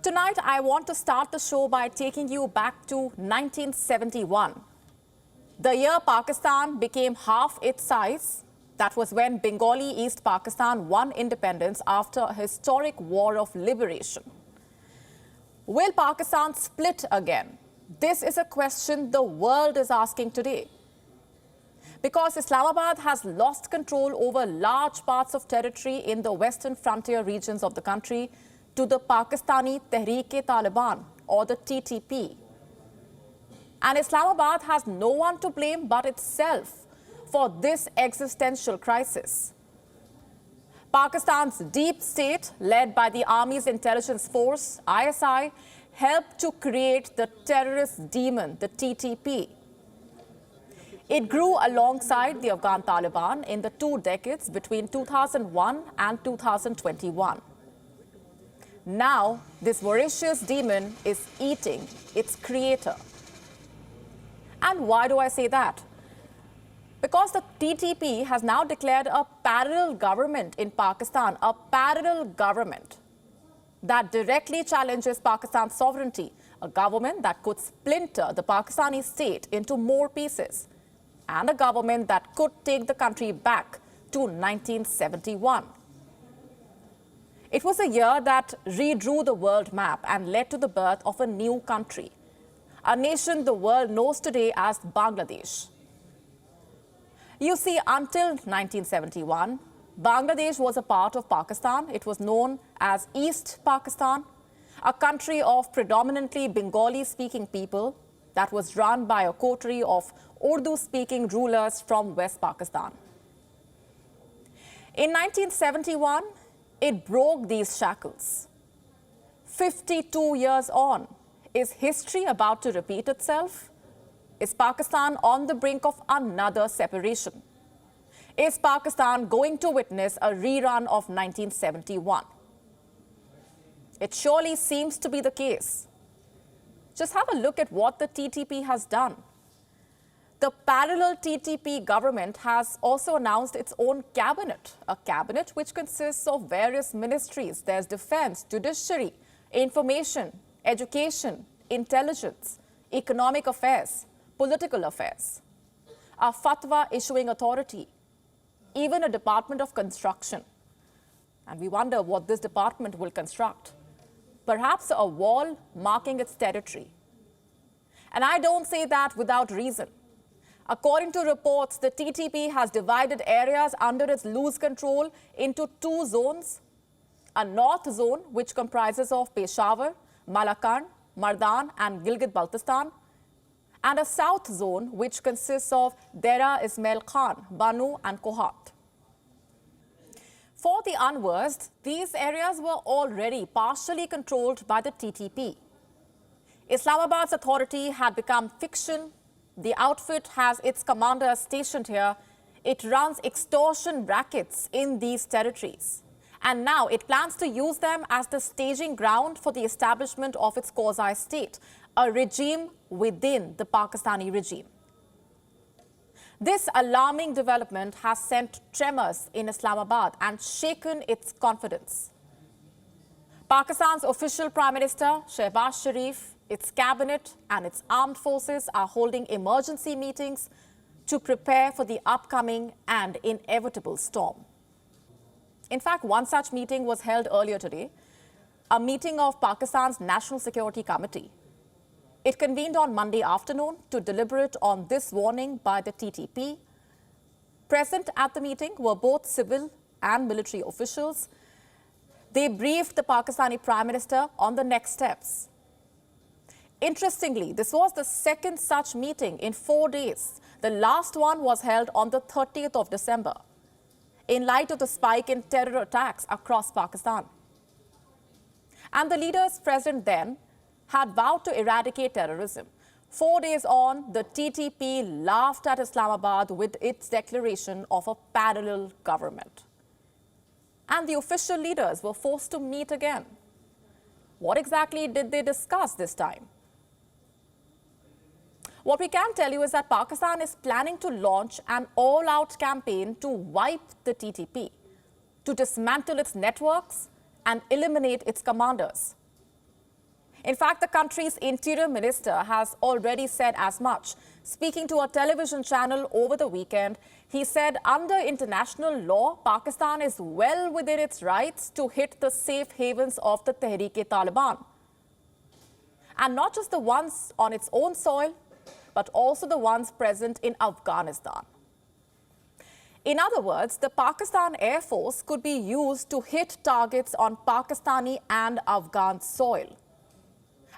Tonight, I want to start the show by taking you back to 1971. The year Pakistan became half its size. That was when Bengali East Pakistan won independence after a historic war of liberation. Will Pakistan split again? This is a question the world is asking today. Because Islamabad has lost control over large parts of territory in the western frontier regions of the country to the Pakistani Tehreek-e-Taliban, or the TTP. And Islamabad has no one to blame but itself for this existential crisis. Pakistan's deep state, led by the Army's intelligence force, ISI, helped to create the terrorist demon, the TTP. It grew alongside the Afghan Taliban in the 2 decades between 2001 and 2021. Now, this voracious demon is eating its creator. And why do I say that? Because the TTP has now declared a parallel government in Pakistan, a parallel government that directly challenges Pakistan's sovereignty, a government that could splinter the Pakistani state into more pieces, and a government that could take the country back to 1971. It was a year that redrew the world map and led to the birth of a new country, a nation the world knows today as Bangladesh. You see, until 1971, Bangladesh was a part of Pakistan. It was known as East Pakistan, a country of predominantly Bengali-speaking people that was run by a coterie of Urdu-speaking rulers from West Pakistan. In 1971, it broke these shackles. 52 years on, is history about to repeat itself? Is Pakistan on the brink of another separation? Is Pakistan going to witness a rerun of 1971? It surely seems to be the case. Just have a look at what the TTP has done. The parallel TTP government has also announced its own cabinet, a cabinet which consists of various ministries. There's defense, judiciary, information, education, intelligence, economic affairs, political affairs, a fatwa issuing authority, even a department of construction. And we wonder what this department will construct. Perhaps a wall marking its territory. And I don't say that without reason. According to reports, the TTP has divided areas under its loose control into 2 zones. A north zone, which comprises of Peshawar, Malakand, Mardan and Gilgit-Baltistan, and a south zone, which consists of Dera Ismail Khan, Banu and Kohat. For the unversed, these areas were already partially controlled by the TTP. Islamabad's authority had become fiction. The outfit has its commanders stationed here. It runs extortion rackets in these territories. And now it plans to use them as the staging ground for the establishment of its quasi-state, a regime within the Pakistani regime. This alarming development has sent tremors in Islamabad and shaken its confidence. Pakistan's official Prime Minister, Shehbaz Sharif, its cabinet and its armed forces are holding emergency meetings to prepare for the upcoming and inevitable storm. In fact, one such meeting was held earlier today, a meeting of Pakistan's National Security Committee. It convened on Monday afternoon to deliberate on this warning by the TTP. Present at the meeting were both civil and military officials. They briefed the Pakistani Prime Minister on the next steps. Interestingly, this was the second such meeting in 4 days. The last one was held on the 30th of December, in light of the spike in terror attacks across Pakistan. And the leaders present then had vowed to eradicate terrorism. 4 days on, the TTP laughed at Islamabad with its declaration of a parallel government. And the official leaders were forced to meet again. What exactly did they discuss this time? What we can tell you is that Pakistan is planning to launch an all-out campaign to wipe the TTP, to dismantle its networks and eliminate its commanders. In fact, the country's interior minister has already said as much. Speaking to a television channel over the weekend, he said under international law, Pakistan is well within its rights to hit the safe havens of the Tehreek-e-Taliban. And not just the ones on its own soil, but also the ones present in Afghanistan. In other words, the Pakistan Air Force could be used to hit targets on Pakistani and Afghan soil.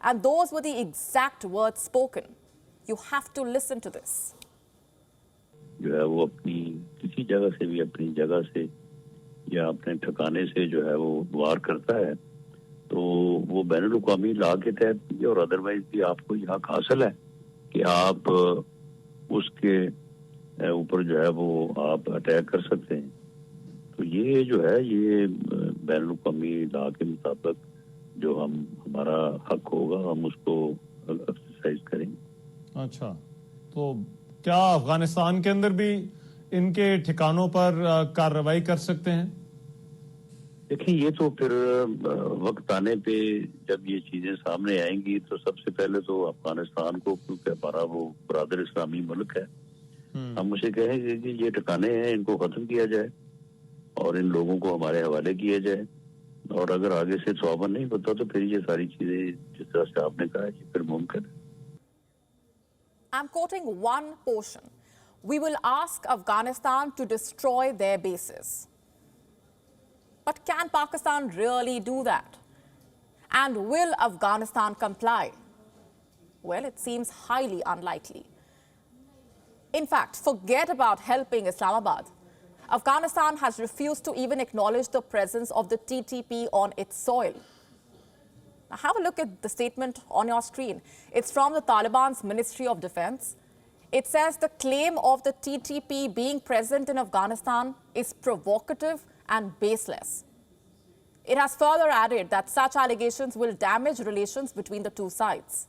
And those were the exact words spoken. You have to listen to this. जो है वो अपनी किसी जगह से भी अपनी जगह से या अपने ठिकाने से जो है वो वार करता है तो वो बैनुल-अक़वामी लॉ के तहत भी और अदरवाइज भी आपको ये हक हासिल है कि आप उसके ऊपर जो है वो आप अटैक कर सकते हैं। तो ये जो है ये बैनुल-अक़वामी लॉ के मुताबिक जो हमारा हक होगा हम उसको एक्सरसाइज करेंगे। अच्छा, तो क्या अफगानिस्तान के अंदर भी इनके ठिकानों पर कार्रवाई कर सकते हैं? देखिए ये तो फिर वक्त आने पे जब ये चीजें सामने आएंगी तो सबसे पहले तो अफगानिस्तान को, क्योंकि हमारा वो बरादर इस्लामी मुल्क है, हम उसे कहेंगे कि ये ठिकाने हैं इनको खत्म किया जाए और इन लोगों को हमारे हवाले किया जाए। और अगर आगे से तौबा नहीं होता तो फिर ये सारी चीजें जिस तरह से आपने कहा ये फिर मुमकिन है। I'm quoting one portion. We will ask Afghanistan to destroy their bases. But can Pakistan really do that? And will Afghanistan comply? Well, it seems highly unlikely. In fact, forget about helping Islamabad. Afghanistan has refused to even acknowledge the presence of the TTP on its soil. Now, have a look at the statement on your screen. It's from the Taliban's Ministry of Defense. It says the claim of the TTP being present in Afghanistan is provocative and baseless. It has further added that such allegations will damage relations between the two sides.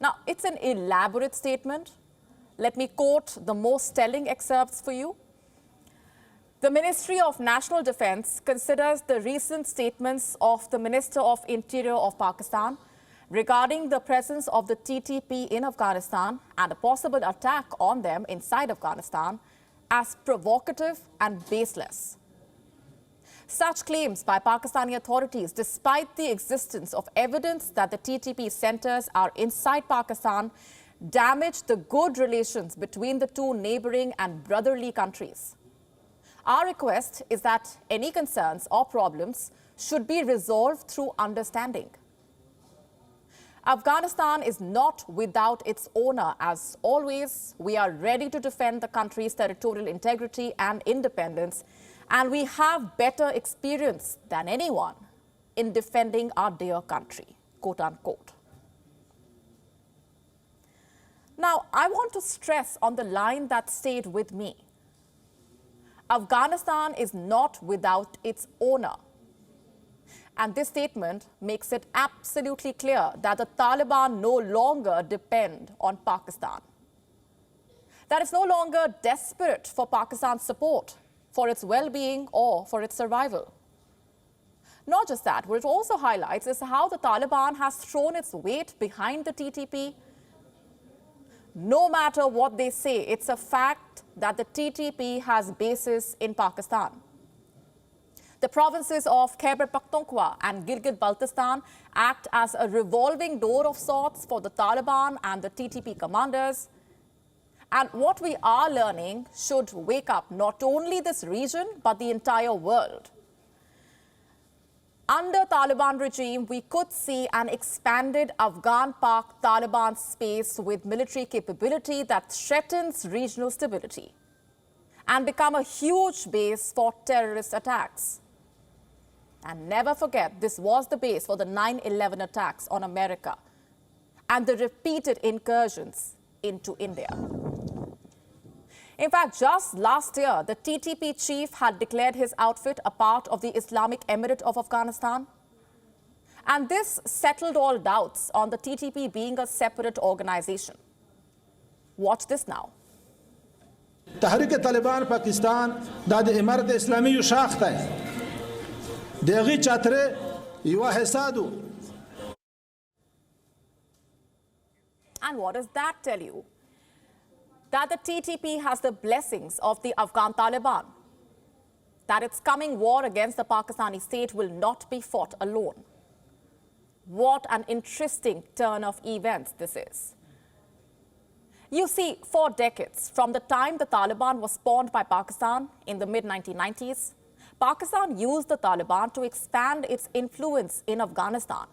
Now, it's an elaborate statement. Let me quote the most telling excerpts for you. The Ministry of National Defense considers the recent statements of the Minister of Interior of Pakistan regarding the presence of the TTP in Afghanistan and a possible attack on them inside Afghanistan as provocative and baseless. Such claims by Pakistani authorities, despite the existence of evidence that the TTP centers are inside Pakistan, damage the good relations between the two neighboring and brotherly countries. Our request is that any concerns or problems should be resolved through understanding. Afghanistan is not without its owner. As always, we are ready to defend the country's territorial integrity and independence, and we have better experience than anyone in defending our dear country, quote unquote. Now, I want to stress on the line that stayed with me. Afghanistan is not without its owner. And this statement makes it absolutely clear that the Taliban no longer depend on Pakistan. That it's no longer desperate for Pakistan's support for its well-being or for its survival. Not just that, what it also highlights is how the Taliban has thrown its weight behind the TTP. No matter what they say, it's a fact that the TTP has bases in Pakistan. The provinces of Khyber Pakhtunkhwa and Gilgit-Baltistan act as a revolving door of sorts for the Taliban and the TTP commanders. And what we are learning should wake up not only this region, but the entire world. Under Taliban regime, we could see an expanded Afghan-Pak Taliban space with military capability that threatens regional stability and become a huge base for terrorist attacks. And never forget, this was the base for the 9/11 attacks on America and the repeated incursions into India. In fact, just last year, the TTP chief had declared his outfit a part of the Islamic Emirate of Afghanistan. And this settled all doubts on the TTP being a separate organization. Watch this now. تحریک طالبان پاکستان داد امارت اسلامی شاخته دقیق چتره یو حسادو And what does that tell you? That the TTP has the blessings of the Afghan Taliban. That its coming war against the Pakistani state will not be fought alone. What an interesting turn of events this is. You see, for decades, from the time the Taliban was spawned by Pakistan in the mid-1990s, Pakistan used the Taliban to expand its influence in Afghanistan.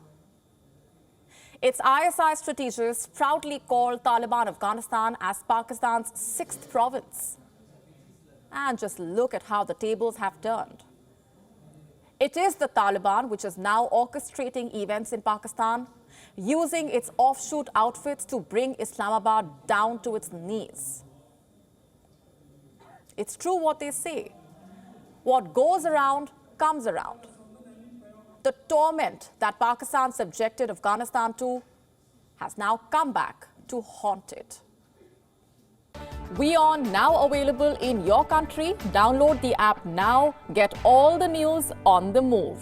Its ISI strategists proudly called Taliban Afghanistan as Pakistan's 6th province. And just look at how the tables have turned. It is the Taliban which is now orchestrating events in Pakistan, using its offshoot outfits to bring Islamabad down to its knees. It's true what they say. What goes around comes around. The torment that Pakistan subjected Afghanistan to has now come back to haunt it. WION now available in your country. Download the app now. Get all the news on the move.